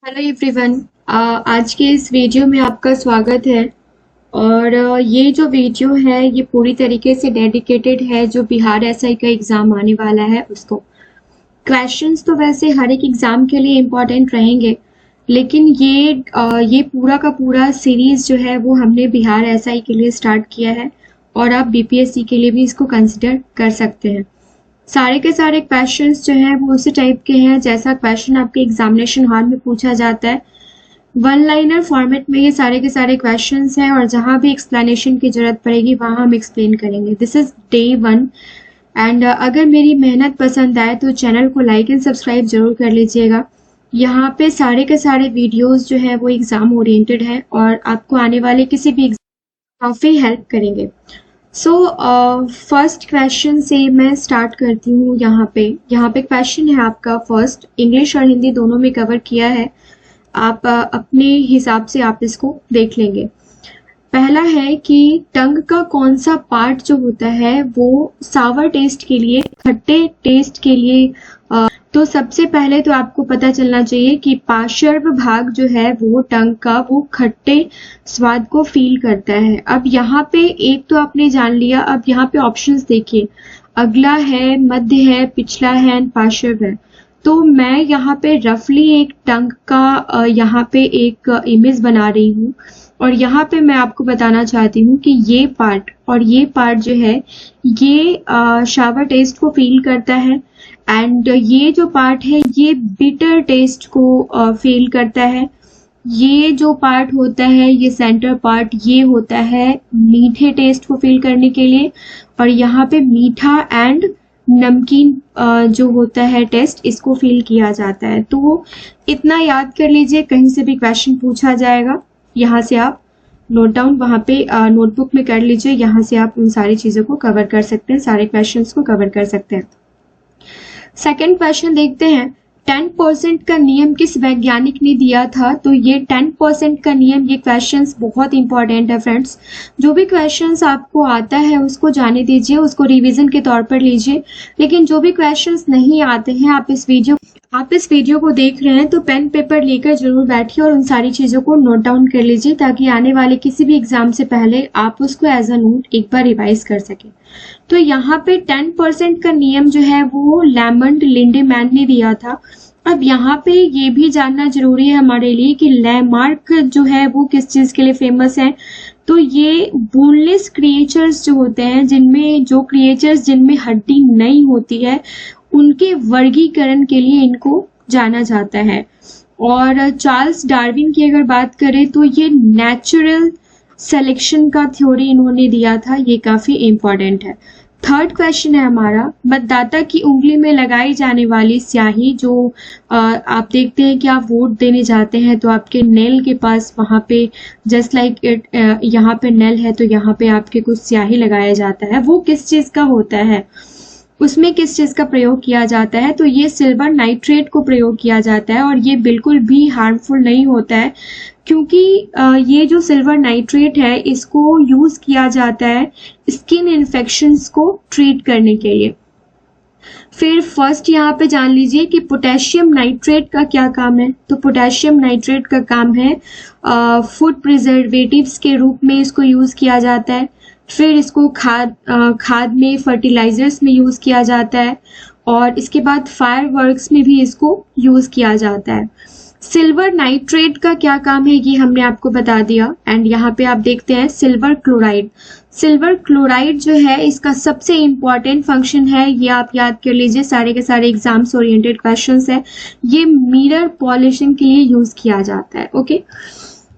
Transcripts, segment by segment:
Hello everyone. आज के इस वीडियो में आपका स्वागत है। और ये जो वीडियो है ये पूरी तरीके से डेडिकेटेड है जो बिहार एसआई का एग्ज़ाम आने वाला है उसको। क्वेश्चंस तो वैसे हर एक एग्ज़ाम के लिए इम्पोर्टेंट रहेंगे, लेकिन ये पूरा का पूरा सीरीज़ जो है वो हमने बिहार एसआई के लिए स्टार्ट किया है और आप बीपीएससी के लिए भी इसको कंसिडर कर सकते हैं। सारे के सारे क्वेश्चंस जो हैं वो उसी टाइप के हैं जैसा क्वेश्चन आपके एग्जामिनेशन हॉल में पूछा जाता है। वन लाइनर फॉर्मेट में ये सारे के सारे क्वेश्चंस हैं और जहां भी एक्सप्लेनेशन की जरूरत पड़ेगी वहां हम एक्सप्लेन करेंगे। दिस इज डे 1 एंड अगर मेरी मेहनत पसंद आए तो चैनल को लाइक एंड सब्सक्राइब जरूर कर लीजिएगा। यहाँ पे सारे के सारे वीडियोस जो है वो एग्जाम ओरिएंटेड है और आपको आने वाले किसी भी एग्जाम काफ़ी हेल्प करेंगे। फर्स्ट क्वेश्चन से मैं स्टार्ट करती हूँ। यहाँ पे क्वेश्चन है आपका फर्स्ट, इंग्लिश और हिंदी दोनों में कवर किया है। आप अपने हिसाब से आप इसको देख लेंगे। पहला है कि टंग का कौन सा पार्ट जो होता है वो सावर टेस्ट के लिए, खट्टे टेस्ट के लिए तो सबसे पहले तो आपको पता चलना चाहिए कि पार्श्व भाग जो है वो टंग का वो खट्टे स्वाद को फील करता है। अब यहाँ पे एक तो आपने जान लिया, अब यहाँ पे ऑप्शंस देखिए, अगला है, मध्य है, पिछला है एंड पार्श्व है। तो मैं यहाँ पे रफली एक टंग का यहाँ पे एक इमेज बना रही हूँ और यहाँ पे मैं आपको बताना चाहती हूँ कि ये पार्ट और ये पार्ट जो है ये शावर टेस्ट को फील करता है एंड ये जो पार्ट है ये बिटर टेस्ट को फील करता है। ये जो पार्ट होता है ये सेंटर पार्ट ये होता है मीठे टेस्ट को फील करने के लिए और यहाँ पे मीठा एंड नमकीन जो होता है टेस्ट इसको फील किया जाता है। तो इतना याद कर लीजिए, कहीं से भी क्वेश्चन पूछा जाएगा यहाँ से आप नोट डाउन वहाँ पे नोटबुक में कर लीजिए। यहाँ से आप उन सारी चीज़ों को कवर कर सकते हैं, सारे क्वेश्चंस को कवर कर सकते हैं। सेकंड क्वेश्चन देखते हैं, 10% का नियम किस वैज्ञानिक ने दिया था? तो ये 10% का नियम, ये क्वेश्चंस बहुत इंपॉर्टेंट है फ्रेंड्स। जो भी क्वेश्चंस आपको आता है उसको जाने दीजिए, उसको रिवीजन के तौर पर लीजिए, लेकिन जो भी क्वेश्चंस नहीं आते हैं आप इस वीडियो को देख रहे हैं तो पेन पेपर लेकर जरूर बैठिए और उन सारी चीज़ों को नोट डाउन कर लीजिए ताकि आने वाले किसी भी एग्जाम से पहले आप उसको एज अ नोट एक बार रिवाइज कर सकें। तो यहाँ पे 10% का नियम जो है वो लैमंड लिंडेमैन ने दिया था। अब यहाँ पे ये भी जानना जरूरी है हमारे लिए कि लैमार्क जो है वो किस चीज के लिए फेमस है। तो ये बोनलेस क्रिएचर्स जो होते हैं, जिनमें हड्डी नहीं होती है, उनके वर्गीकरण के लिए इनको जाना जाता है। और चार्ल्स डार्विन की अगर बात करें तो ये नेचुरल सिलेक्शन का थ्योरी इन्होंने दिया था, ये काफी इंपॉर्टेंट है। थर्ड क्वेश्चन है हमारा, मतदाता की उंगली में लगाई जाने वाली स्याही जो आप देखते हैं कि आप वोट देने जाते हैं तो आपके नेल के पास वहां पे जस्ट लाइक इट यहाँ पे नेल है तो यहाँ पे आपके कुछ स्याही लगाया जाता है, वो किस चीज का होता है, उसमें किस चीज का प्रयोग किया जाता है? तो ये सिल्वर नाइट्रेट को प्रयोग किया जाता है और ये बिल्कुल भी हार्मफुल नहीं होता है क्योंकि ये जो सिल्वर नाइट्रेट है इसको यूज किया जाता है स्किन इन्फेक्शंस को ट्रीट करने के लिए। फिर फर्स्ट यहाँ पे जान लीजिए कि पोटेशियम नाइट्रेट का क्या काम है। तो पोटेशियम नाइट्रेट का काम है फूड प्रिजर्वेटिव्स के रूप में इसको यूज किया जाता है। फिर इसको खाद में, फर्टिलाइजर्स में यूज किया जाता है और इसके बाद फायरवर्क्स में भी इसको यूज किया जाता है। सिल्वर नाइट्रेट का क्या काम है ये हमने आपको बता दिया। एंड यहाँ पे आप देखते हैं सिल्वर क्लोराइड। सिल्वर क्लोराइड जो है इसका सबसे इंपॉर्टेंट फंक्शन है, ये आप याद कर लीजिए, सारे के सारे एग्जाम्स ओरिएंटेड क्वेश्चंस है। ये मिरर पॉलिशिंग के लिए यूज किया जाता है। ओके,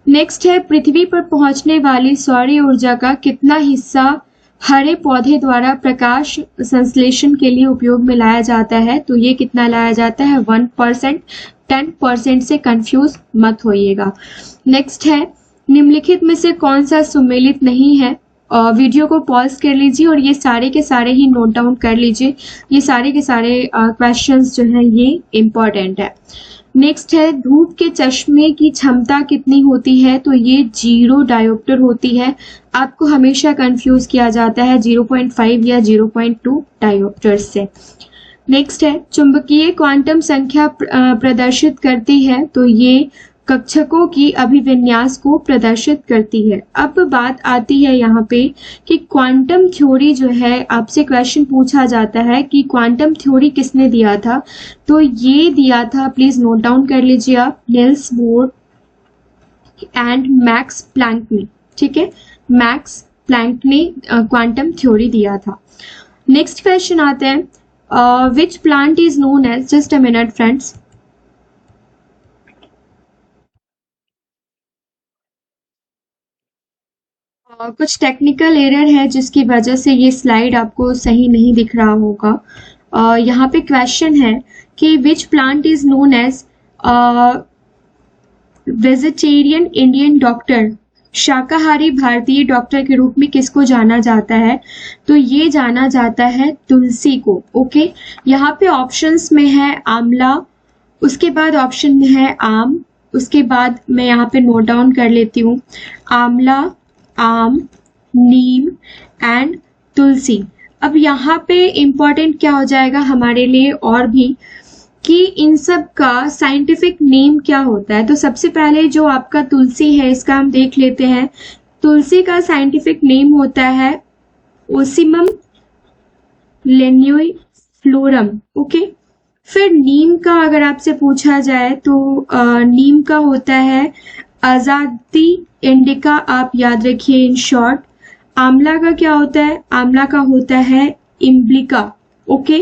नेक्स्ट है, पृथ्वी पर पहुंचने वाली सौर ऊर्जा का कितना हिस्सा हरे पौधे द्वारा प्रकाश संश्लेषण के लिए उपयोग में लाया जाता है? तो ये कितना लाया जाता है? 1%। 10% से कंफ्यूज मत होइएगा। नेक्स्ट है, निम्नलिखित में से कौन सा सुमेलित नहीं है? वीडियो को पॉज कर लीजिए और ये सारे के सारे ही नोट डाउन कर लीजिए। ये सारे के सारे क्वेश्चंस जो हैं ये इम्पोर्टेंट है। नेक्स्ट है, धूप के चश्मे की क्षमता कितनी होती है? तो ये 0 डायोप्टर होती है। आपको हमेशा कंफ्यूज किया जाता है 0.5 या 0.2 डायोप्टर से। नेक्स्ट है चुंबकीय क्वांटम संख्या प्रदर्शित करती है, तो ये कक्षकों की अभिविन्यास को प्रदर्शित करती है। अब बात आती है यहाँ पे कि क्वांटम थ्योरी जो है, आपसे क्वेश्चन पूछा जाता है कि क्वांटम थ्योरी किसने दिया था, तो ये दिया था, प्लीज नोट डाउन कर लीजिए आप, Niels Bohr and Max Planck ने। ठीक है, मैक्स प्लैंक ने क्वांटम थ्योरी दिया था। नेक्स्ट क्वेश्चन आता है which plant is known as, just a minute friends, कुछ टेक्निकल एरर है जिसकी वजह से ये स्लाइड आपको सही नहीं दिख रहा होगा। यहाँ पे क्वेश्चन है कि which plant is known as vegetarian Indian doctor, शाकाहारी भारतीय डॉक्टर के रूप में किसको जाना जाता है, तो ये जाना जाता है तुलसी को। ओके, यहाँ पे ऑप्शंस में है आंवला, उसके बाद ऑप्शन में है आम, उसके बाद मैं यहाँ पे नोट डाउन कर लेती हूँ, आंवला, आम, नीम एंड तुलसी। अब यहाँ पे इम्पोर्टेंट क्या हो जाएगा हमारे लिए और भी कि इन सब का साइंटिफिक नेम क्या होता है। तो सबसे पहले जो आपका तुलसी है इसका हम देख लेते हैं। तुलसी का साइंटिफिक नेम होता है ओसिमम लेन्यूफ्लोरम। ओके, फिर नीम का अगर आपसे पूछा जाए तो नीम का होता है आजादी इंडिका, आप याद रखिए इन शॉर्ट। आंवला का क्या होता है, आंवला का होता है इम्ब्लिका। ओके,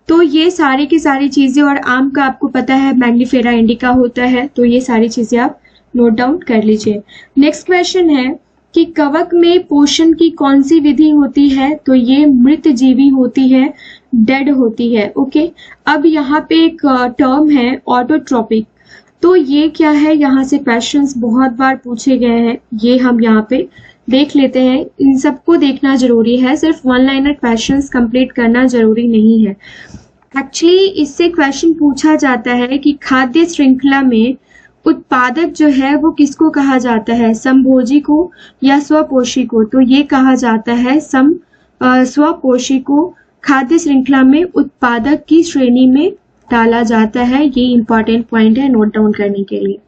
तो ये सारी की सारी चीजें, और आम का आपको पता है मैग्निफेरा इंडिका होता है, तो ये सारी चीजें आप नोट डाउन कर लीजिए। नेक्स्ट क्वेश्चन है कि कवक में पोषण की कौन सी विधि होती है, तो ये मृत जीवी होती है, डेड होती है। ओके, अब यहाँ पे एक टर्म है ऑटोट्रोपिक, तो ये क्या है, यहाँ से क्वेश्चंस बहुत बार पूछे गए हैं, ये हम यहाँ पे देख लेते हैं। इन सबको देखना जरूरी है, सिर्फ वन लाइनर क्वेश्चंस कंप्लीट करना जरूरी नहीं है। एक्चुअली इससे क्वेश्चन पूछा जाता है कि खाद्य श्रृंखला में उत्पादक जो है वो किसको कहा जाता है, समभोजी को या स्वपोषी को, तो ये कहा जाता है स्वपोषी को खाद्य श्रृंखला में उत्पादक की श्रेणी में डाला जाता है। ये इंपॉर्टेंट पॉइंट है नोट डाउन करने के लिए।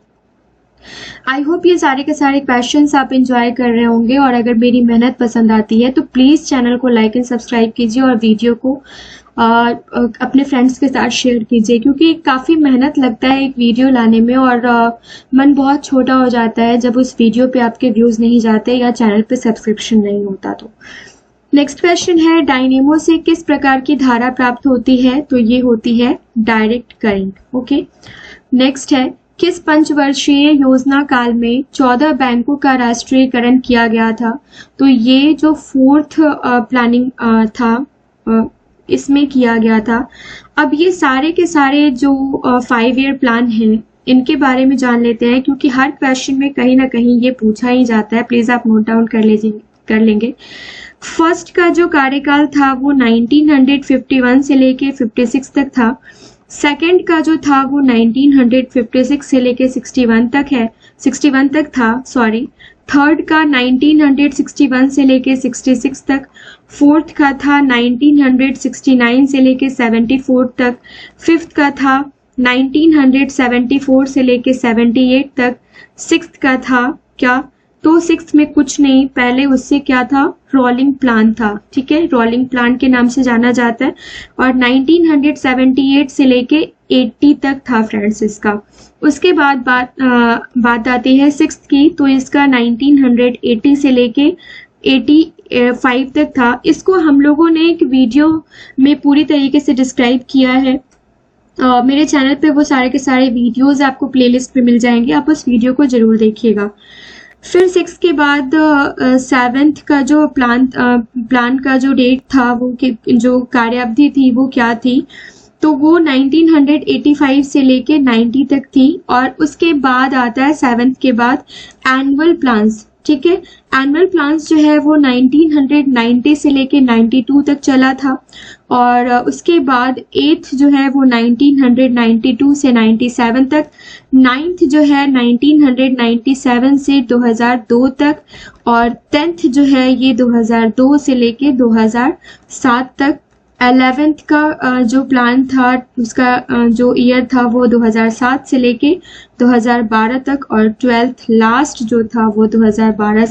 आई होप ये सारे के सारे क्वेश्चंस आप एंजॉय कर रहे होंगे, और अगर मेरी मेहनत पसंद आती है तो प्लीज चैनल को लाइक एंड सब्सक्राइब कीजिए और वीडियो को अपने फ्रेंड्स के साथ शेयर कीजिए, क्योंकि काफी मेहनत लगता है एक वीडियो लाने में, और मन बहुत छोटा हो जाता है जब उस वीडियो पे आपके व्यूज नहीं जाते या चैनल पे सब्सक्रिप्शन नहीं होता। तो नेक्स्ट क्वेश्चन है डायनेमो से किस प्रकार की धारा प्राप्त होती है, तो ये होती है डायरेक्ट करंट। ओके, नेक्स्ट है किस पंचवर्षीय योजना काल में 14 बैंकों का राष्ट्रीयकरण किया गया था, तो ये जो फोर्थ प्लानिंग था इसमें किया गया था। अब ये सारे के सारे जो 5 ईयर प्लान हैं इनके बारे में जान लेते हैं, क्योंकि हर क्वेश्चन में कहीं ना कहीं ये पूछा ही जाता है, प्लीज आप नोट डाउन कर लेंगे। फर्स्ट का जो कार्यकाल था वो 1951 से लेके 56 तक था। सेकंड का जो था वो 1956 से लेके 61 तक था। थर्ड का 1961 से लेके 66 तक। फोर्थ का था 1969 से लेके 74 तक। फिफ्थ का था 1974 से लेके 78 तक। सिक्स्थ का था क्या, तो सिक्स्थ में कुछ नहीं, पहले उससे क्या था, रोलिंग प्लान था। ठीक है, रोलिंग प्लान के नाम से जाना जाता है, और 1978 से लेके 80 तक था फ्रेंड्स इसका। उसके बाद बात आती है सिक्स्थ की, तो इसका 1980 से लेके 85 तक था। इसको हम लोगों ने एक वीडियो में पूरी तरीके से डिस्क्राइब किया है। मेरे चैनल पे वो सारे के सारे वीडियोस आपको प्लेलिस्ट पे मिल जाएंगे, आप उस वीडियो को जरूर देखिएगा। फिर सिक्स के बाद सेवेंथ का जो प्लान का जो डेट था, वो जो कार्यावधि थी वो क्या थी, तो वो 1985 से लेके 90 तक थी। और उसके बाद आता है सेवेंथ के बाद एनुअल प्लान्स। ठीक है, एनुअल प्लान्स जो है वो 1990 से लेके 92 तक चला था। और उसके बाद एट्थ जो है वो 1992 से 97 तक। नाइन्थ जो है 1997 से 2002 तक। और 10th जो है ये 2002 से लेके 2007 तक 11th का जो प्लान था उसका जो ईयर था वो 2007 से लेके 2012 तक, और 12th लास्ट जो था वो 2012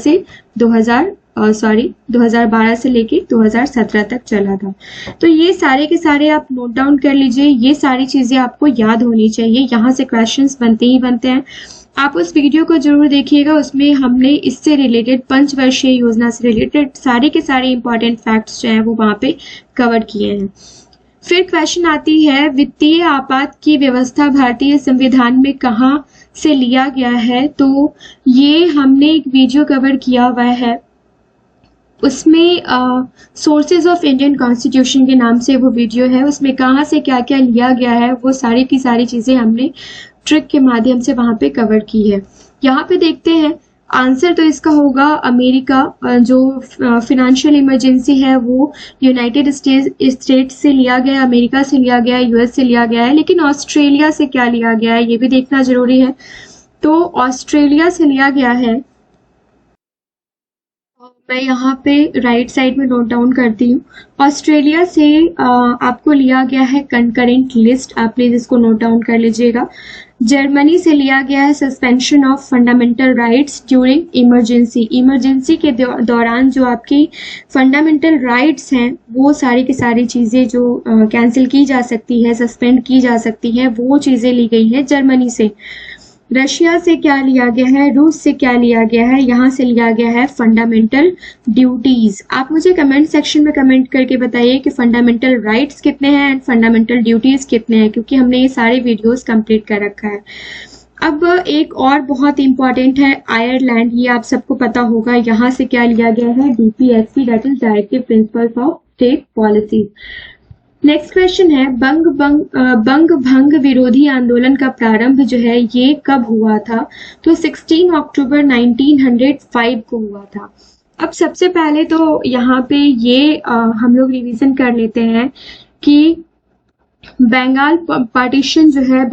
से लेके 2017 तक चला था। तो ये सारे के सारे आप नोट डाउन कर लीजिए, ये सारी चीजें आपको याद होनी चाहिए, यहाँ से क्वेश्चंस बनते ही बनते हैं। आप उस वीडियो को जरूर देखिएगा, उसमें हमने इससे रिलेटेड पंचवर्षीय योजना से रिलेटेड सारे के सारे इंपॉर्टेंट फैक्ट्स जो हैं वो वहां पे कवर किए हैं। फिर क्वेश्चन आती है, वित्तीय आपात की व्यवस्था भारतीय संविधान में कहाँ से लिया गया है? तो ये हमने एक वीडियो कवर किया हुआ है, उसमें सोर्सेज ऑफ इंडियन कॉन्स्टिट्यूशन के नाम से वो वीडियो है, उसमें कहाँ से क्या क्या लिया गया है वो सारी की सारी चीजें हमने ट्रिक के माध्यम से वहां पे कवर की है। यहाँ पे देखते हैं आंसर, तो इसका होगा अमेरिका। जो फिनेंशियल इमरजेंसी है वो यूनाइटेड स्टेट्स से लिया गया, अमेरिका से लिया गया, यूएस से लिया गया है, लेकिन ऑस्ट्रेलिया से क्या लिया गया है ये भी देखना जरूरी है। तो ऑस्ट्रेलिया से लिया गया है, मैं यहाँ पे राइट साइड में नोट डाउन करती हूँ। ऑस्ट्रेलिया से आपको लिया गया है कंकरेंट लिस्ट, आप प्लीज इसको नोट डाउन कर लीजिएगा। जर्मनी से लिया गया है suspension of fundamental rights during emergency. Emergency के दौरान जो आपकी फंडामेंटल राइट्स हैं वो सारी की सारी चीजें जो कैंसिल की जा सकती है, सस्पेंड की जा सकती है, वो चीजें ली गई हैं जर्मनी से। रशिया से क्या लिया गया है, रूस से क्या लिया गया है, यहाँ से लिया गया है फंडामेंटल ड्यूटीज। आप मुझे कमेंट सेक्शन में कमेंट करके बताइए कि फंडामेंटल राइट्स कितने हैं एंड फंडामेंटल ड्यूटीज कितने हैं, क्योंकि हमने ये सारे वीडियोस कंप्लीट कर रखा है। अब एक और बहुत इंपॉर्टेंट है आयरलैंड, ये आप सबको पता होगा, यहाँ से क्या लिया गया है, DPSP, that is directive principles of state policy. Next question है, बंग भंग विरोधी आंदोलन का प्रारंभ जो है ये कब हुआ था? तो 16 अक्टूबर 1905 को हुआ था। अब सबसे पहले तो यहाँ पे ये हम लोग रिवीजन कर लेते हैं कि बंगाल पार्टीशन जो है,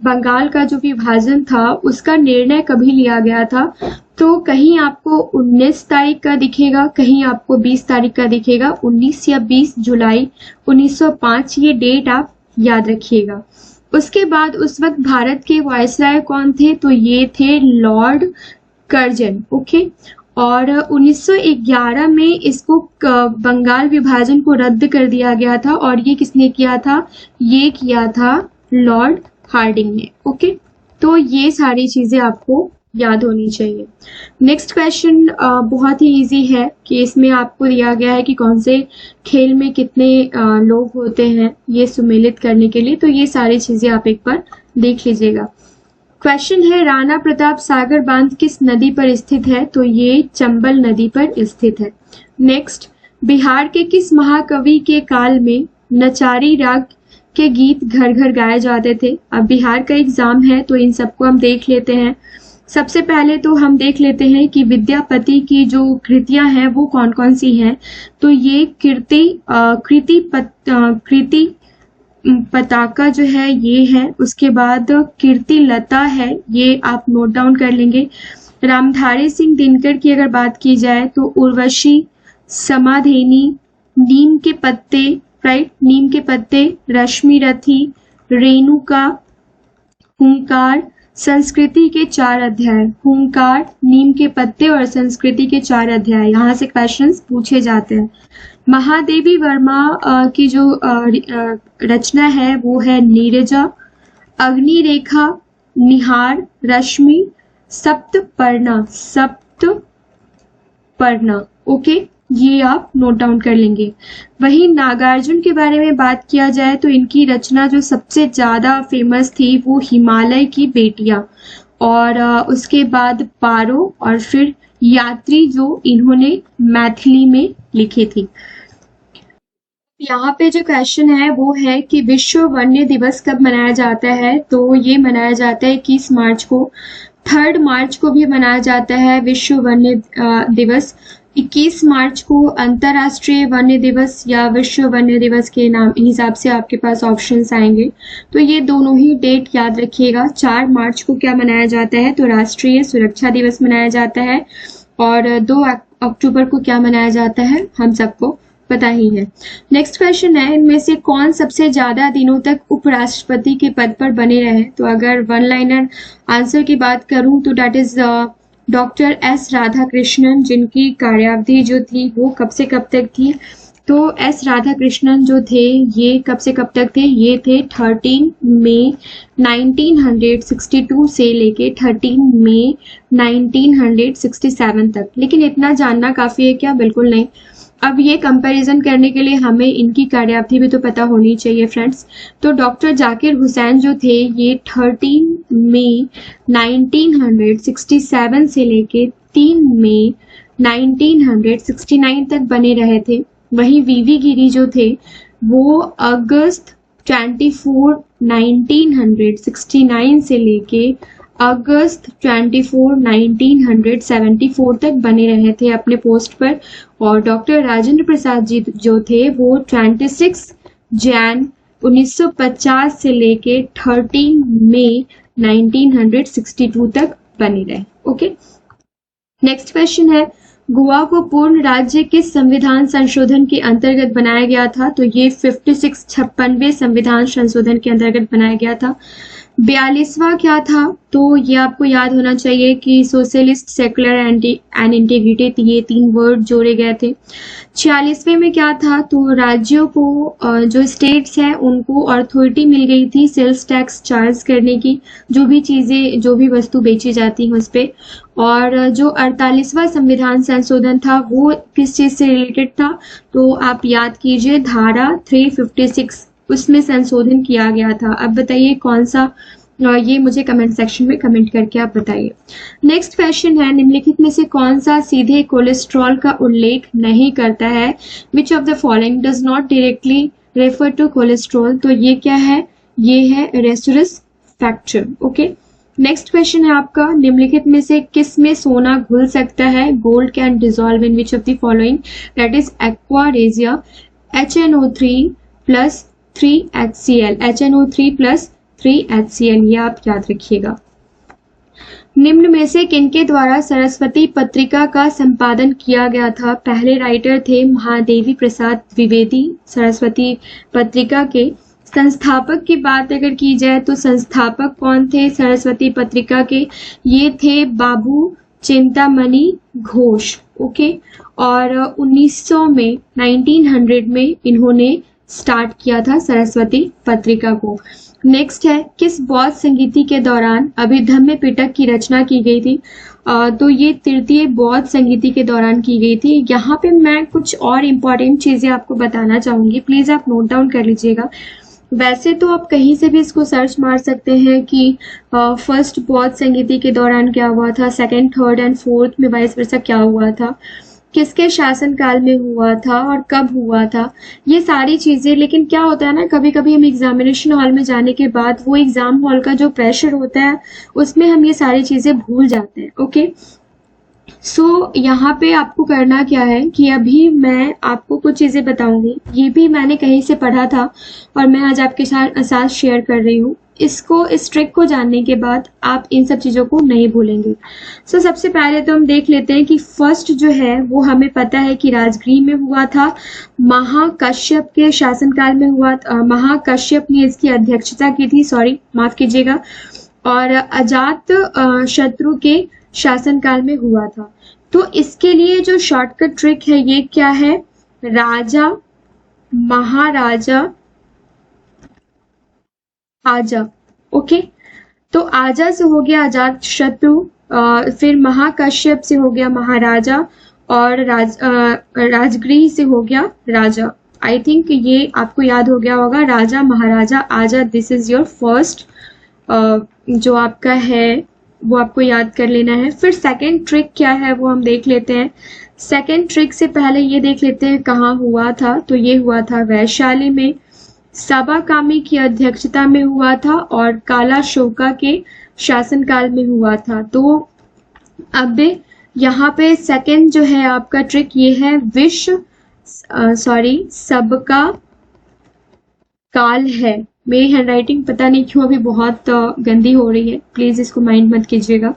बंगाल का जो विभाजन था उसका निर्णय कभी लिया गया था? तो कहीं आपको 19 तारीख का दिखेगा, कहीं आपको 20 तारीख का दिखेगा। 19 या 20 जुलाई 1905 ये डेट आप याद रखिएगा। उसके बाद उस वक्त भारत के वायसराय कौन थे? तो ये थे लॉर्ड कर्जन, ओके। और 1911 में इसको बंगाल विभाजन को रद्द कर दिया गया था, और ये किसने किया था? ये किया था लॉर्ड हार्डिंग ने, ओके। तो ये सारी चीजें आपको याद होनी चाहिए। नेक्स्ट क्वेश्चन बहुत ही इजी है कि इसमें आपको दिया गया है कि कौन से खेल में कितने लोग होते हैं ये सुमेलित करने के लिए, तो ये सारी चीजें आप एक बार देख लीजिएगा। क्वेश्चन है, राणा प्रताप सागर बांध किस नदी पर स्थित है? तो ये चंबल नदी पर स्थित है। नेक्स्ट, बिहार के किस महाकवि के काल में नचारी राग के गीत घर घर गाए जाते थे? अब बिहार का एग्जाम है तो इन सबको हम देख लेते हैं। सबसे पहले तो हम देख लेते हैं कि विद्यापति की जो कृतियां हैं वो कौन कौन सी हैं। तो ये कृति पताका जो है ये है, उसके बाद कीर्ति लता है, ये आप नोट डाउन कर लेंगे। रामधारी सिंह दिनकर की अगर बात की जाए तो उर्वशी, समाधेनी, नीम के पत्ते, राइट, नीम के पत्ते, रश्मि रथी, रेणुका, हुंकार, संस्कृति के 4 अध्याय। हुंकार, नीम के पत्ते और संस्कृति के 4 अध्याय, यहाँ से क्वेश्चंस पूछे जाते हैं। महादेवी वर्मा की जो रचना है वो है नीरजा, अग्निरेखा, निहार, रश्मि, सप्तपर्णा, ओके, ये आप नोट डाउन कर लेंगे। वहीं नागार्जुन के बारे में बात किया जाए तो इनकी रचना जो सबसे ज्यादा फेमस थी वो हिमालय की बेटियां, और उसके बाद पारो, और फिर यात्री जो इन्होंने मैथिली में लिखी थी। यहाँ पे जो क्वेश्चन है वो है कि विश्व वन्य दिवस कब मनाया जाता है? तो ये मनाया जाता है 21 मार्च को। 3 मार्च को भी मनाया जाता है विश्व वन्य दिवस। 21 मार्च को अंतर्राष्ट्रीय वन्य दिवस या विश्व वन्य दिवस के नाम हिसाब से आपके पास ऑप्शंस आएंगे, तो ये दोनों ही डेट याद रखिएगा। 4 मार्च को क्या मनाया जाता है? तो राष्ट्रीय सुरक्षा दिवस मनाया जाता है, और 2 अक्टूबर को क्या मनाया जाता है हम सबको पता ही है। नेक्स्ट क्वेश्चन है, इनमें से कौन सबसे ज्यादा दिनों तक उपराष्ट्रपति के पद पर बने रहे? तो अगर वन लाइनर आंसर की बात करूं तो that is doctor S Radhakrishnan, जिनकी कार्यावधि जो थी वो कब से कब तक थी? तो एस राधाकृष्णन जो थे ये कब से कब तक थे? ये थे 13 मई 1962 से लेके 13 मई 1967 तक। लेकिन इतना जानना काफी है क्या? बिल्कुल नहीं। अब ये कंपैरिजन करने के लिए हमें इनकी कार्यावधि भी तो पता होनी चाहिए फ्रेंड्स। तो डॉक्टर जाकिर हुसैन जो थे ये 13 मई 1967 से लेके 3 मई 1969 तक बने रहे थे। वहीं वीवी गिरी जो थे वो अगस्त 24 1969 से लेके अगस्त 24 1974 तक बने रहे थे अपने पोस्ट पर। और डॉक्टर राजेंद्र प्रसाद जी जो थे वो 26 जैन 1950 से लेके 13 मई 1962 तक बने रहे। ओके, नेक्स्ट क्वेश्चन है, गोवा को पूर्ण राज्य किस संविधान संशोधन के अंतर्गत बनाया गया था? तो ये 56वें संविधान संशोधन के अंतर्गत बनाया गया था। 42वां क्या था? तो ये आपको याद होना चाहिए कि सोशलिस्ट, सेकुलर एंड इंटीग्रिटी, ये 3 वर्ड जोड़े गए थे। 46वें में क्या था? तो राज्यों को जो स्टेट्स हैं उनको अथॉरिटी मिल गई थी सेल्स टैक्स चार्ज करने की, जो भी चीजें, जो भी वस्तु बेची जाती हैं उस पे। और जो 48वां संविधान संशोधन था वो किस चीज से रिलेटेड था? तो आप याद कीजिए, धारा 356 उसमें संशोधन किया गया था। अब बताइए कौन सा? ये मुझे कमेंट सेक्शन में कमेंट करके आप बताइए। नेक्स्ट क्वेश्चन है, निम्नलिखित में से कौन सा सीधे कोलेस्ट्रॉल का उल्लेख नहीं करता है? Which of the following does not directly refer to cholesterol? तो ये क्या है? ये है रेसुरस फैक्टर। ओके, नेक्स्ट क्वेश्चन है आपका, निम्नलिखित में से किस में सोना घुल सकता है? Gold can dissolve in which of the following? That is aqua regia, HNO3 plus 3HCl, HNO3 plus 3HCl, ये आप याद रखिएगा। निम्न में से किनके द्वारा सरस्वती पत्रिका का संपादन किया गया था? पहले राइटर थे महादेवी प्रसाद द्विवेदी सरस्वती पत्रिका के। संस्थापक की बात अगर की जाए तो संस्थापक कौन थे सरस्वती पत्रिका के? ये थे बाबू चिंतामणि घोष। ओके, और 1900 में इन्होंने स्टार्ट किया था सरस्वती पत्रिका को। नेक्स्ट है, किस बौद्ध संगीति के दौरान अभिधम्य पिटक की रचना की गई थी? तो ये तृतीय बौद्ध संगीति के दौरान की गई थी। यहाँ पे मैं कुछ और इम्पोर्टेंट चीजें आपको बताना चाहूंगी, प्लीज आप नोट डाउन कर लीजिएगा। वैसे तो आप कहीं से भी इसको सर्च मार सकते हैं कि फर्स्ट बौद्ध संगीति के दौरान क्या हुआ था, सेकंड, थर्ड एंड फोर्थ में वाइस वर्सा क्या हुआ था, किसके शासन काल में हुआ था और कब हुआ था, ये सारी चीजें। लेकिन क्या होता है ना, कभी कभी हम एग्जामिनेशन हॉल में जाने के बाद वो एग्जाम हॉल का जो प्रेशर होता है उसमें हम ये सारी चीजें भूल जाते हैं। ओके, सो यहाँ पे आपको करना क्या है कि अभी मैं आपको कुछ चीजें बताऊंगी, ये भी मैंने कहीं से पढ़ा था और मैं आज आपके साथ शेयर कर रही हूँ। इसको, इस ट्रिक को जानने के बाद आप इन सब चीजों को नहीं भूलेंगे। सो सबसे पहले तो हम देख लेते हैं कि फर्स्ट जो है वो हमें पता है कि राजगृह में हुआ था, महाकश्यप के शासनकाल में हुआ। महाकश्यप ने इसकी अध्यक्षता की थी, सॉरी माफ कीजिएगा, और अजात शत्रु के शासनकाल में हुआ था। तो इसके लिए जो शॉर्टकट ट्रिक है ये क्या है? राजा, महाराजा, आजा। ओके, तो आजा से हो गया अजात शत्रु, फिर महाकश्यप से हो गया महाराजा, और राजगृह से हो गया राजा। आई थिंक ये आपको याद हो गया होगा, राजा, महाराजा, आजा। दिस इज योर फर्स्ट जो आपका है वो आपको याद कर लेना है। फिर सेकंड ट्रिक क्या है वो हम देख लेते हैं। सेकंड ट्रिक से पहले ये देख लेते हैं कहाँ हुआ था। तो ये हुआ था वैशाली में, साबाकामी की अध्यक्षता में हुआ था और काला शोका के शासनकाल में हुआ था। तो अब यहाँ पे सेकंड जो है आपका ट्रिक ये है सबका काल है। मेरी हैंडराइटिंग पता नहीं क्यों अभी बहुत गंदी हो रही है, प्लीज इसको माइंड मत कीजिएगा।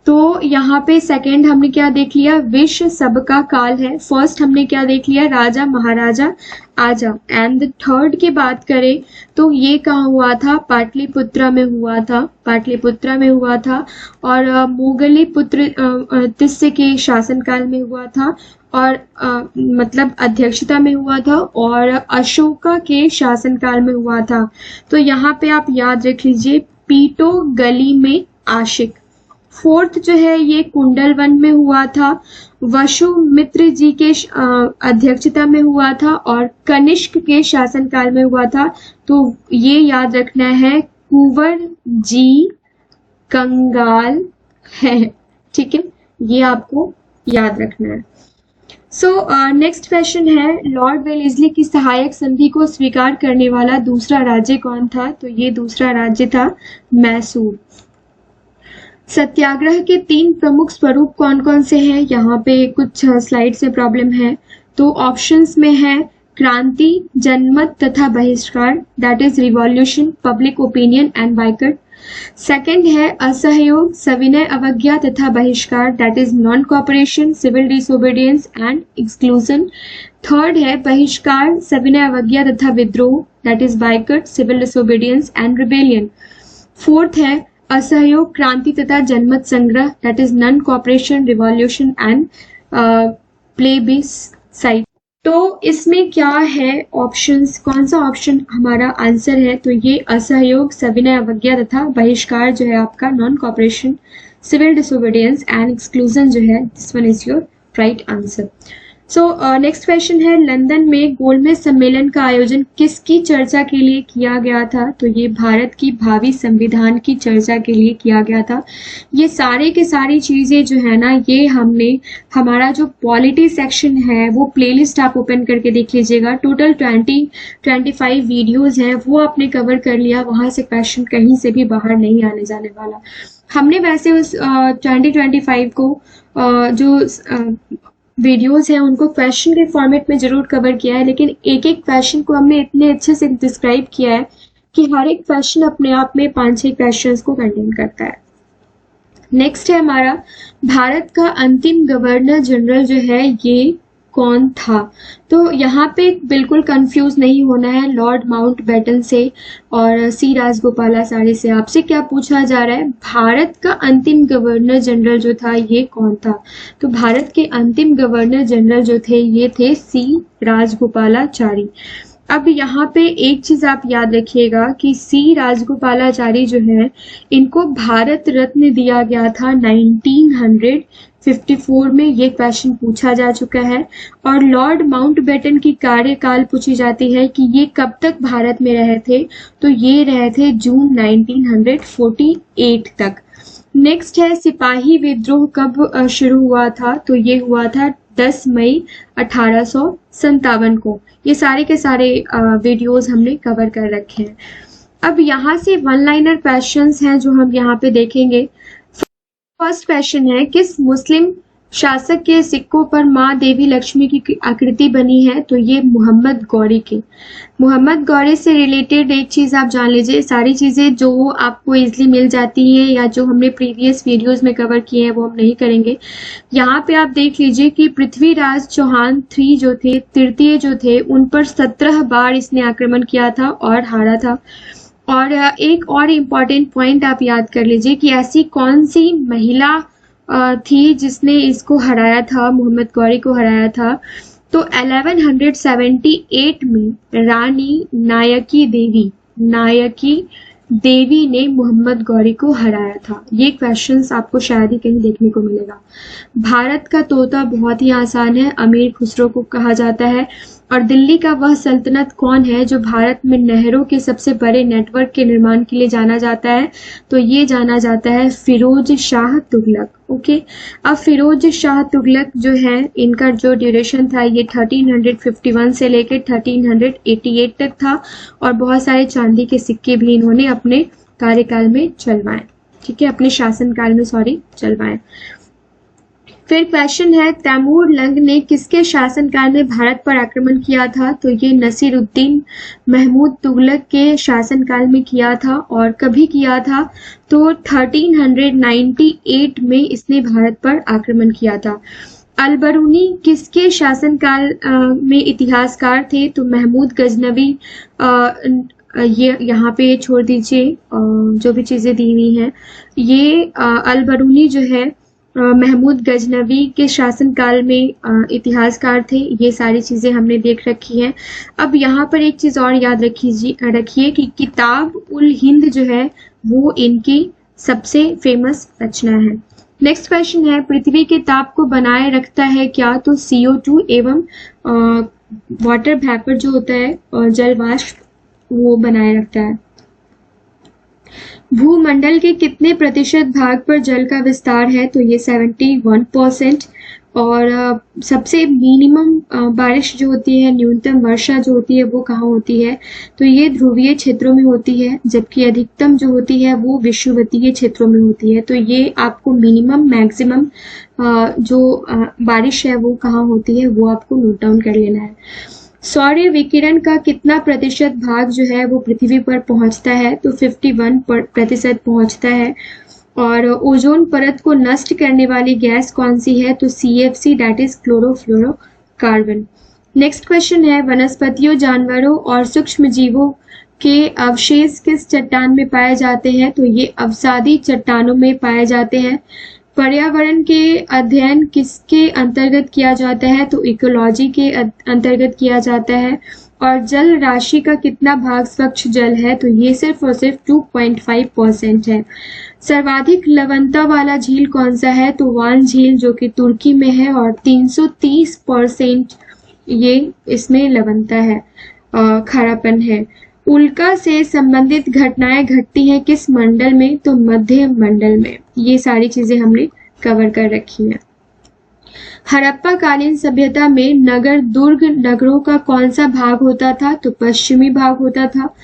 तो यहाँ पे सेकंड हमने क्या देख लिया, विश्व सबका काल है। फर्स्ट हमने क्या देख लिया, राजा महाराजा आजा। एंड थर्ड की बात करें तो ये कहाँ हुआ था, पाटलिपुत्रा में हुआ था, पाटलिपुत्रा में हुआ था। और मोगली पुत्र तिस्य के शासनकाल में हुआ था, और मतलब अध्यक्षता में हुआ था, और अशोका के शासनकाल में हुआ था। तो यहाँ पे आप याद रख लीजिए, पीटो गली में आशिक। फोर्थ जो है ये कुंडलवन में हुआ था, वसुमित्र जी के अध्यक्षता में हुआ था, और कनिष्क के शासनकाल में हुआ था। तो ये याद रखना है, कुंवर जी कंगाल है, ठीक है, ये आपको याद रखना है। नेक्स्ट क्वेश्चन है, लॉर्ड वेलेस्ली की सहायक संधि को स्वीकार करने वाला दूसरा राज्य कौन था? तो ये दूसरा राज्य था मैसूर। सत्याग्रह के 3 प्रमुख स्वरूप कौन कौन से हैं? यहाँ पे कुछ स्लाइड से प्रॉब्लम है, तो ऑप्शंस में है क्रांति, जनमत तथा बहिष्कार, that is revolution, public opinion and boycott. Second है असहयोग, सविनय अवज्ञा तथा बहिष्कार, that is non cooperation, civil disobedience and exclusion. Third है बहिष्कार, सविनय अवज्ञा तथा विद्रोह, that is boycott, civil disobedience and rebellion. Fourth है असहयोग, क्रांति तथा जनमत संग्रह, that is non cooperation, revolution and plebiscite. तो इसमें क्या है ऑप्शंस, कौन सा ऑप्शन हमारा आंसर है? तो ये असहयोग, सविनय अवज्ञा तथा बहिष्कार जो है आपका, non cooperation, civil disobedience and exclusion जो है, this one is your right answer. Next question है, लंदन में गोलमेज सम्मेलन का आयोजन किसकी चर्चा के लिए किया गया था? तो ये भारत की भावी संविधान की चर्चा के लिए किया गया था। ये सारे के सारी चीजें जो है ना, ये हमने हमारा जो पॉलिटी सेक्शन है वो प्लेलिस्ट आप ओपन करके देख लीजिएगा। टोटल 25 वीडियोज हैं, वो आपने कवर कर लिया। वहां से क्वेश्चन कहीं से भी बाहर नहीं आने जाने वाला। हमने वैसे उस 2025 को जो वीडियोस हैं उनको क्वेश्चन के फॉर्मेट में जरूर कवर किया है, लेकिन एक एक क्वेश्चन को हमने इतने अच्छे से डिस्क्राइब किया है कि हर एक क्वेश्चन अपने आप में 5-6 क्वेश्चंस को कंटेन करता है। नेक्स्ट है हमारा, भारत का अंतिम गवर्नर जनरल जो है ये कौन था? तो यहाँ पे बिल्कुल कंफ्यूज नहीं होना है लॉर्ड माउंटबेटन से और सी राजगोपालाचारी से। आपसे क्या पूछा जा रहा है, भारत का अंतिम गवर्नर जनरल जो था ये कौन था? तो भारत के अंतिम गवर्नर जनरल जो थे ये थे सी राजगोपालाचारी। अब यहाँ पे एक चीज आप याद रखिएगा कि सी राजगोपालाचारी जो है, इनको भारत रत्न दिया गया था 1954 में। ये क्वेश्चन पूछा जा चुका है। और लॉर्ड माउंटबेटन की कार्यकाल पूछी जाती है कि ये कब तक भारत में रहे थे? तो ये रहे थे जून 1948 तक। नेक्स्ट है, सिपाही विद्रोह कब शुरू हुआ था? तो ये हुआ था 10 मई 1857 को। ये सारे के सारे वीडियोस हमने कवर कर रखे हैं। अब यहाँ से वन लाइनर क्वेश्चंस हैं जो हम यहाँ पे देखेंगे। फर्स्ट क्वेश्चन है, किस मुस्लिम शासक के सिक्कों पर माँ देवी लक्ष्मी की आकृति बनी है? तो ये मोहम्मद गौरी के। मोहम्मद गौरी से रिलेटेड एक चीज आप जान लीजिए, सारी चीजें जो आपको इजीली मिल जाती है या जो हमने प्रीवियस वीडियोस में कवर किए हैं वो हम नहीं करेंगे। यहाँ पे आप देख लीजिए कि पृथ्वीराज चौहान तृतीय जो थे उन पर 17 बार इसने आक्रमण किया था और हारा था। और एक और इम्पॉर्टेंट पॉइंट आप याद कर लीजिए कि ऐसी कौन सी महिला थी जिसने इसको हराया था, मोहम्मद गौरी को हराया था? तो 1178 में रानी नायकी देवी ने मोहम्मद गौरी को हराया था। ये क्वेश्चंस आपको शायद ही कहीं देखने को मिलेगा। भारत का तोता बहुत ही आसान है, अमीर खुसरो को कहा जाता है। और दिल्ली का वह सल्तनत कौन है जो भारत में नहरों के सबसे बड़े नेटवर्क के निर्माण के लिए जाना जाता है? तो ये जाना जाता है फिरोज शाह तुगलक। ओके, अब फिरोज शाह तुगलक जो है, इनका जो ड्यूरेशन था ये 1351 से लेकर 1388 तक था। और बहुत सारे चांदी के सिक्के भी इन्होंने अपने कार्यकाल में चलवाए, ठीक है, अपने शासनकाल में चलवाए। फिर क्वेश्चन है तैमूर लंग ने किसके शासनकाल में भारत पर आक्रमण किया था? तो ये नसीरुद्दीन महमूद तुगलक के शासनकाल में किया था। और कभी किया था? तो 1398 में इसने भारत पर आक्रमण किया था। अलबरूनी किसके शासनकाल में इतिहासकार थे? तो महमूद गजनवी। ये यहाँ पे छोड़ दीजिए जो भी चीजें दी हुई हैं। ये अलबरूनी जो है महमूद गजनवी के शासनकाल में इतिहासकार थे। ये सारी चीजें हमने देख रखी हैं। अब यहाँ पर एक चीज और याद रखिए कि किताब उल हिंद जो है वो इनकी सबसे फेमस रचना है। नेक्स्ट क्वेश्चन है पृथ्वी के ताप को बनाए रखता है क्या? तो CO2 एवं वाटर वेपर जो होता है जल वाष्प वो बनाए रखता है। भूमंडल के कितने प्रतिशत भाग पर जल का विस्तार है? तो ये 71%। और सबसे मिनिमम बारिश जो होती है, न्यूनतम वर्षा जो होती है वो कहाँ होती है? तो ये ध्रुवीय क्षेत्रों में होती है, जबकि अधिकतम जो होती है वो विषुवतीय क्षेत्रों में होती है। तो ये आपको मिनिमम मैक्सिमम जो बारिश है वो कहाँ होती है वो आपको नोट डाउन कर लेना है। सौर्य विकिरण का कितना प्रतिशत भाग जो है वो पृथ्वी पर पहुंचता है? तो 51% पहुंचता है। और ओजोन परत को नष्ट करने वाली गैस कौन सी है? तो CFC that is chlorofluorocarbon. Next question है वनस्पतियों, जानवरों और सूक्ष्म जीवों के अवशेष किस चट्टान में पाए जाते हैं? तो ये अवसादी चट्टानों में पाए जाते हैं। पर्यावरण के अध्ययन किसके अंतर्गत किया जाता है? तो इकोलॉजी के अंतर्गत किया जाता है। और जल राशि का कितना भाग स्वच्छ जल है? तो ये सिर्फ और सिर्फ 2.5% है। सर्वाधिक लवणता वाला झील कौन सा है? तो वान झील जो कि तुर्की में है और 330% ये इसमें लवणता है, खारापन है। उल्का से संबंधित घटनाएं घटती हैं किस मंडल में? तो मध्य मंडल में। ये सारी चीजें हमने कवर कर रखी हैं। हड़प्पा कालीन सभ्यता में नगर दुर्ग नगरों का कौन सा भाग होता था? तो पश्चिमी भाग होता था।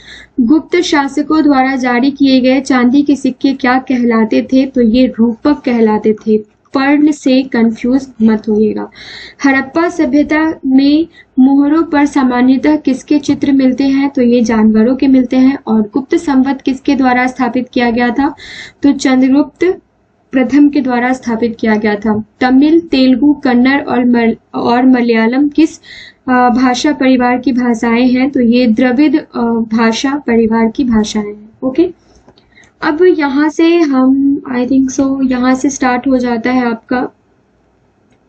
गुप्त शासकों द्वारा जारी किए गए चांदी के सिक्के क्या कहलाते थे? तो ये रूपक कहलाते थे। पर्ण से कंफ्यूज मत होइएगा। हड़प्पा सभ्यता में मोहरों पर सामान्यतः किसके चित्र मिलते हैं? तो ये जानवरों के मिलते हैं। और गुप्त संवत किसके द्वारा स्थापित किया गया था? तो चंद्रगुप्त प्रथम के द्वारा स्थापित किया गया था। तमिल, तेलुगु, कन्नड़ और मलयालम किस भाषा परिवार की भाषाएं हैं? तो ये द्रविड़ भाषा परिवार की भाषाएं हैं। ओके, अब यहाँ से हम आई थिंक सो यहाँ से स्टार्ट हो जाता है आपका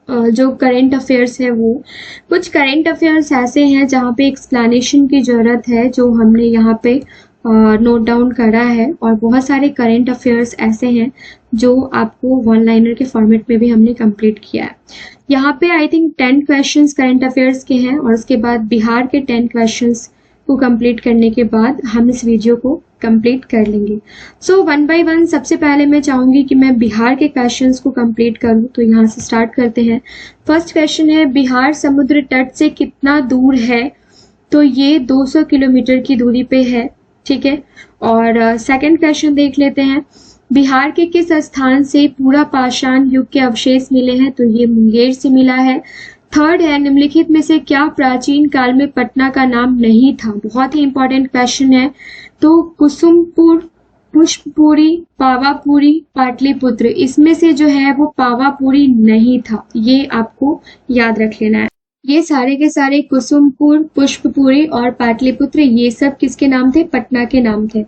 जो करंट अफेयर्स है। वो कुछ करंट अफेयर्स ऐसे हैं जहाँ पे एक्सप्लेनेशन की जरूरत है, जो हमने यहाँ पे नोट डाउन करा है। और बहुत सारे करंट अफेयर्स ऐसे हैं जो आपको वन लाइनर के फॉर्मेट में भी हमने कंप्लीट किया है। यहाँ पे I think 10 questions current affairs के हैं और उसके बाद बिहार के 10 क्वेश्चंस को कंप्लीट करने के बाद हम इस वीडियो को कंप्लीट कर लेंगे। सो वन बाय वन सबसे पहले मैं चाहूंगी कि मैं बिहार के क्वेश्चंस को कंप्लीट करूं, तो यहाँ से स्टार्ट करते हैं। फर्स्ट क्वेश्चन है बिहार समुद्र तट से कितना दूर है? तो ये 200 किलोमीटर की दूरी पे है, ठीक है। और सेकंड क्वेश्चन देख लेते हैं, बिहार के किस स्थान से पूरा पाषाण युग के अवशेष मिले हैं? तो ये मुंगेर से मिला है। थर्ड है निम्नलिखित में से क्या प्राचीन काल में पटना का नाम नहीं था? बहुत ही इंपॉर्टेंट क्वेश्चन है। तो कुसुमपुर, पुष्पपुरी, पावापुरी, पाटलिपुत्र, इसमें से जो है वो पावापुरी नहीं था। ये आपको याद रख लेना है। ये सारे के सारे कुसुमपुर, पुष्पपुरी और पाटलिपुत्र ये सब किसके नाम थे? पटना के नाम थे।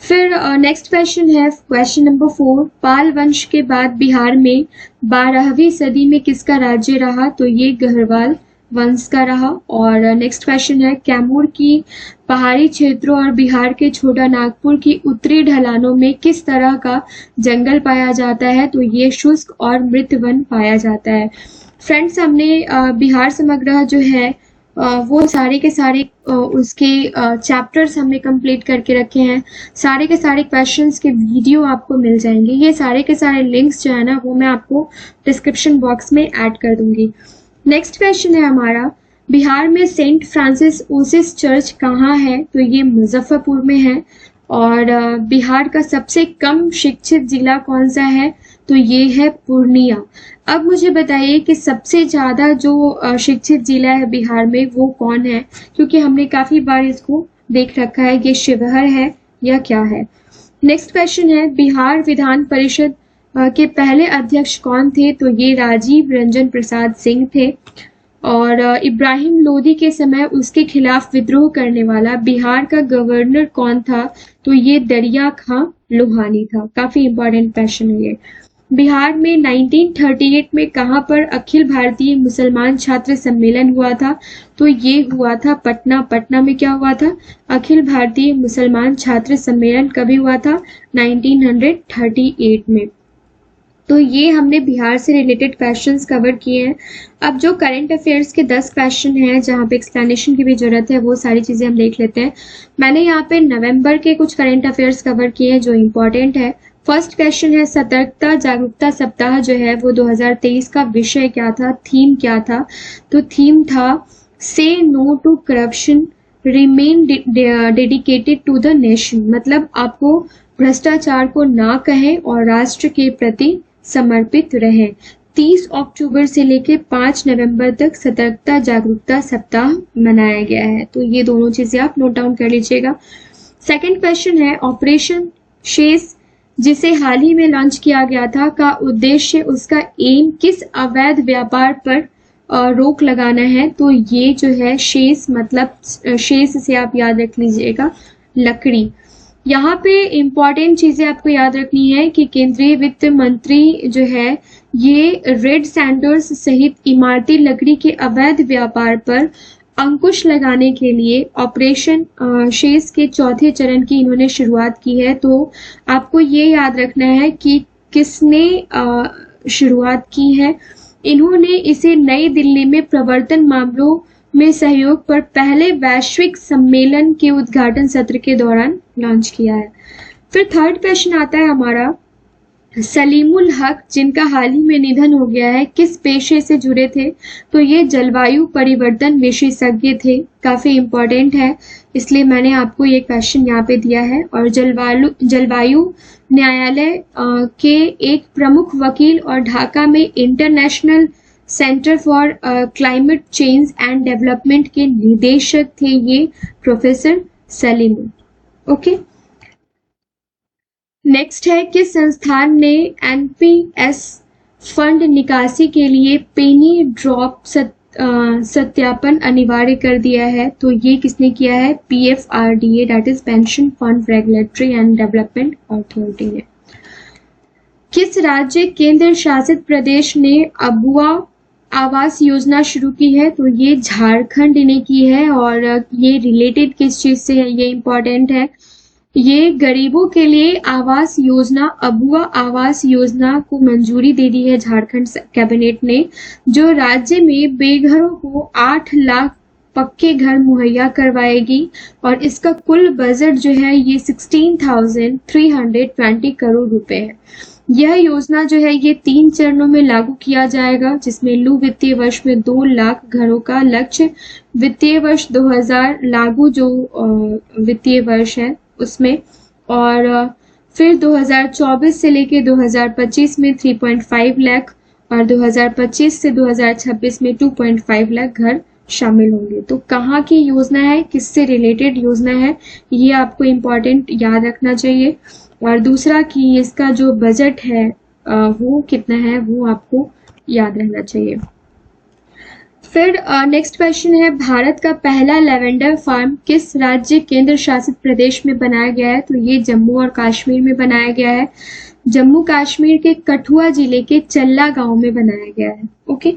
फिर नेक्स्ट क्वेश्चन है क्वेश्चन नंबर 4, पाल वंश के बाद बिहार में 12वीं सदी में किसका राज्य रहा? तो ये गढ़वाल वंश का रहा। और नेक्स्ट क्वेश्चन है कैमूर की पहाड़ी क्षेत्रों और बिहार के छोटा नागपुर की उत्तरी ढलानों में किस तरह का जंगल पाया जाता है? तो ये शुष्क और मृत वन पाया जाता है। फ्रेंड्स, हमने बिहार समग्र जो है वो सारे के सारे उसके चैप्टर्स हमने कंप्लीट करके रखे हैं। सारे के सारे क्वेश्चंस के वीडियो आपको मिल जाएंगे। ये सारे के सारे लिंक्स जो है ना वो मैं आपको डिस्क्रिप्शन बॉक्स में ऐड कर दूंगी। नेक्स्ट क्वेश्चन है हमारा, बिहार में सेंट फ्रांसिस ओसिस चर्च कहाँ है? तो ये मुजफ्फरपुर में है। और बिहार का सबसे कम शिक्षित जिला कौन सा है, तो ये है पूर्णिया। अब मुझे बताइए कि सबसे ज्यादा जो शिक्षित जिला है बिहार में वो कौन है, क्योंकि हमने काफी बार इसको देख रखा है, ये शिवहर है या क्या है। नेक्स्ट क्वेश्चन है, बिहार विधान परिषद के पहले अध्यक्ष कौन थे, तो ये राजीव रंजन प्रसाद सिंह थे। और इब्राहिम लोदी के समय उसके खिलाफ विद्रोह करने वाला बिहार का गवर्नर कौन था, तो ये दरिया खां लोहानी था। काफी इंपॉर्टेंट क्वेश्चन है ये। बिहार में 1938 में कहां पर अखिल भारतीय मुसलमान छात्र सम्मेलन हुआ था, तो ये हुआ था पटना। पटना में क्या हुआ था, अखिल भारतीय मुसलमान छात्र सम्मेलन कभी हुआ था, 1938 में। तो ये हमने बिहार से रिलेटेड क्वेश्चंस कवर किए हैं। अब जो करंट अफेयर्स के 10 क्वेश्चन हैं जहाँ पे एक्सप्लेनेशन की भी जरूरत है, वो सारी चीजें हम देख लेते हैं। मैंने यहाँ पे नवंबर के कुछ करंट अफेयर्स कवर किए हैं जो इम्पोर्टेंट है। फर्स्ट क्वेश्चन है, सतर्कता जागरूकता सप्ताह जो है वो 2023 का विषय क्या था, थीम क्या था, तो थीम था say no to corruption remain dedicated to the nation. मतलब आपको भ्रष्टाचार को ना कहें और राष्ट्र के प्रति समर्पित रहें। 30 अक्टूबर से लेकर 5 नवंबर तक सतर्कता जागरूकता सप्ताह मनाया गया है। तो ये दोनों चीजें आप नोट डाउन कर लीजिएगा। सेकंड क्वेश्चन है, ऑपरेशन शेष जिसे हाल ही में लॉन्च किया गया था का उद्देश्य, उसका एम किस अवैध व्यापार पर रोक लगाना है, तो ये जो है शेष, मतलब शेष से आप याद रख लीजिएगा लकड़ी। यहाँ पे इम्पॉर्टेंट चीजें आपको याद रखनी है कि केंद्रीय वित्त मंत्री जो है ये रेड सैंडर्स सहित इमारती लकड़ी के अवैध व्यापार पर अंकुश लगाने के लिए ऑपरेशन शेष के चौथे चरण की इन्होंने शुरुआत की है। तो आपको ये याद रखना है कि किसने शुरुआत की है। इन्होंने इसे नई दिल्ली में प्रवर्तन मामलों में सहयोग पर पहले वैश्विक सम्मेलन के उद्घाटन सत्र के दौरान लॉन्च किया है। फिर थर्ड क्वेश्चन आता है हमारा, सलीमुल हक जिनका हाल ही में निधन हो गया है किस पेशे से जुड़े थे, तो ये जलवायु परिवर्तन विशेषज्ञ थे। काफी इंपॉर्टेंट है, इसलिए मैंने आपको ये क्वेश्चन यहाँ पे दिया है। और जलवायु न्यायालय के एक प्रमुख वकील और ढाका में international centre for climate change and development के निदेशक थे ये प्रोफेसर सलीम। ओके, नेक्स्ट है, किस संस्थान ने एनपीएस फंड निकासी के लिए पेनी ड्रॉप सत्यापन अनिवार्य कर दिया है, तो ये किसने किया है, PFRDA, that is pension fund regulatory and development authority ने। किस राज्य केंद्र शासित प्रदेश ने अबुआ आवास योजना शुरू की है, तो ये झारखंड ने की है। और ये रिलेटेड किस चीज से है, ये इंपॉर्टेंट है। ये गरीबों के लिए आवास योजना, अबुआ आवास योजना को मंजूरी दे दी है झारखंड कैबिनेट ने, जो राज्य में बेघरों को 8 लाख पक्के घर मुहैया करवाएगी। और इसका कुल बजट जो है ये 16,320 करोड़ रुपए है। यह योजना जो है ये 3 चरणों में लागू किया जाएगा, जिसमें लू वित्तीय वर्ष में 2 लाख घरों का लक्ष्य, वित्तीय वर्ष 2000 लागू जो वित्तीय वर्ष है उसमें, और फिर 2024 से लेके 2025 में 3.5 लाख और 2025 से 2026 में 2.5 लाख घर शामिल होंगे। तो कहाँ की योजना है, किससे रिलेटेड योजना है, ये आपको इम्पोर्टेंट याद रखना चाहिए। और दूसरा कि इसका जो बजट है वो कितना है, वो आपको याद रहना चाहिए। फिर नेक्स्ट क्वेश्चन है, भारत का पहला लेवेंडर फार्म किस राज्य केंद्र शासित प्रदेश में बनाया गया है, तो ये जम्मू और कश्मीर में बनाया गया है। जम्मू कश्मीर के कठुआ जिले के चल्ला गांव में बनाया गया है। ओके,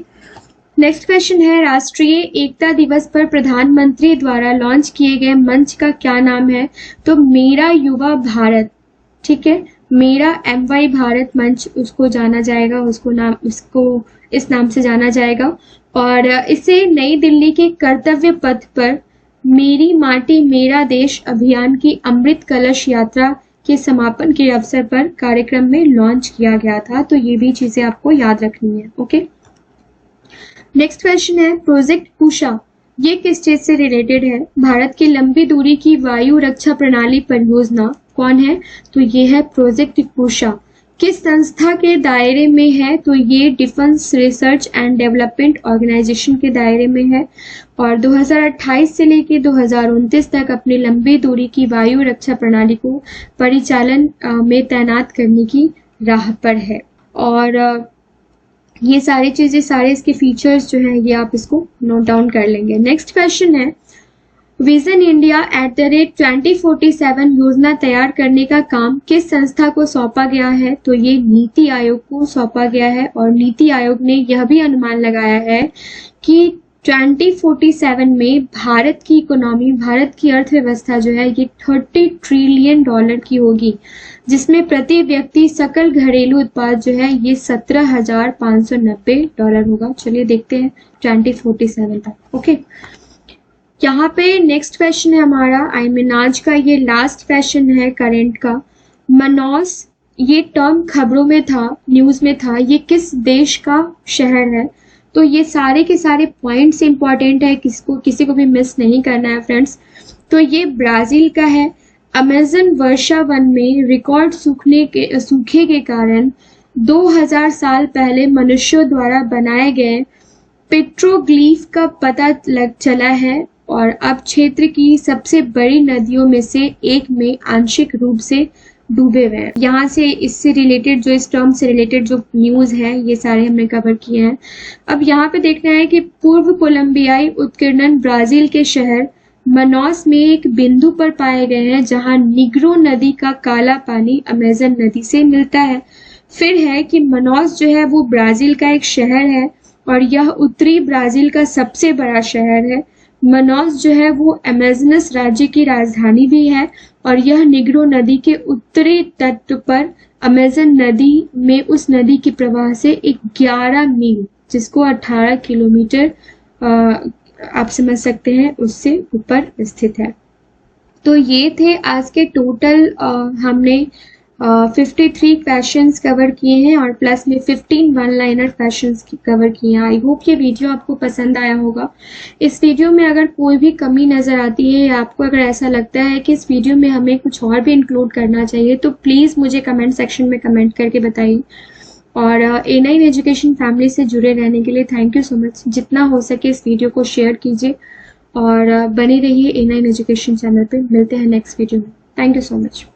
नेक्स्ट क्वेश्चन है, राष्ट्रीय एकता दिवस पर प्रधानमंत्री द्वारा लॉन्च किए गए मंच का क्या नाम है, तो मेरा युवा भारत, ठीक है, मेरा MY भारत मंच उसको जाना जाएगा, उसको इस नाम से जाना जाएगा। और इसे नई दिल्ली के कर्तव्य पथ पर मेरी माटी मेरा देश अभियान की अमृत कलश यात्रा के समापन के अवसर पर कार्यक्रम में लॉन्च किया गया था। तो ये भी चीजें आपको याद रखनी है। ओके, नेक्स्ट क्वेश्चन है, प्रोजेक्ट कुशा ये किस चीज से रिलेटेड है, भारत की लंबी दूरी की वायु रक्षा प्रणाली परियोजना कौन है? तो ये है प्रोजेक्ट कुशा। किस संस्था के दायरे में है? तो ये defence research and development organisation के दायरे में है और 2028 से लेकर 2029 तक अपनी लंबी दूरी की वायु रक्षा प्रणाली को परिचालन में तैनात करने की राह पर है। और ये सारी चीजें, सारे इसके फीचर्स जो हैं, ये आप इसको नोट डाउन कर लेंगे। नेक्स्ट क्वेश्चन है, विजन इंडिया @2047 योजना तैयार करने का काम किस संस्था को सौंपा गया है? तो ये नीति आयोग को सौंपा गया है और नीति आयोग ने यह भी अनुमान लगाया है कि 2047 में भारत की इकोनॉमी, भारत की अर्थव्यवस्था जो है ये $30 ट्रिलियन की होगी, जिसमें प्रति व्यक्ति सकल घरेलू उत्पाद जो है ये $17,590 होगा। चलिए देखते हैं 2047 तक। ओके, यहाँ पे नेक्स्ट क्वेश्चन है हमारा, आज का ये लास्ट क्वेश्चन है करंट का। मनोस, ये टर्म खबरों में था, न्यूज में था, ये किस देश का शहर है? तो ये सारे के सारे पॉइंट्स इंपॉर्टेंट है, किसी को भी मिस नहीं करना है फ्रेंड्स। तो ये ब्राजील का है। अमेज़न वर्षा वन में रिकॉर्ड सूखे के कारण 2000 साल पहले मनुष्यों द्वारा बनाए गए पेट्रोग्लिफ का पता चला है और अब क्षेत्र की सबसे बड़ी नदियों में से एक में आंशिक रूप से डूबे हुए हैं। यहाँ से इससे रिलेटेड जो, इस टर्म से रिलेटेड जो न्यूज है, ये सारे हमने कवर किए हैं। अब यहाँ पे देखना है कि पूर्व कोलंबियाई उत्कीर्णन ब्राजील के शहर मनोस में एक बिंदु पर पाए गए हैं जहाँ निग्रो नदी का काला पानी अमेज़न नदी से मिलता है। फिर है कि मनोस जो है वो ब्राजील का एक शहर है और यह उत्तरी ब्राजील का सबसे बड़ा शहर है। मनोस जो है वो अमेज़नस राज्य की राजधानी भी है और यह निग्रो नदी के उत्तरी तट पर अमेज़न नदी में उस नदी के प्रवाह से 11 मील, जिसको 18 किलोमीटर आप समझ सकते हैं, उससे ऊपर स्थित है। तो ये थे आज के टोटल हमने 53 क्वेश्चंस कवर किए हैं और प्लस में 15 वन लाइनर क्वेश्चंस कवर किए हैं। आई होप ये वीडियो आपको पसंद आया होगा। इस वीडियो में अगर कोई भी कमी नज़र आती है या आपको अगर ऐसा लगता है कि इस वीडियो में हमें कुछ और भी इंक्लूड करना चाहिए तो प्लीज़ मुझे कमेंट सेक्शन में कमेंट करके बताइए। और A9 एजुकेशन फैमिली से जुड़े रहने के लिए थैंक यू सो मच। जितना हो सके इस वीडियो को शेयर कीजिए और बने रहिए A9 एजुकेशन चैनल पे। मिलते हैं नेक्स्ट वीडियो में। Thank you so much.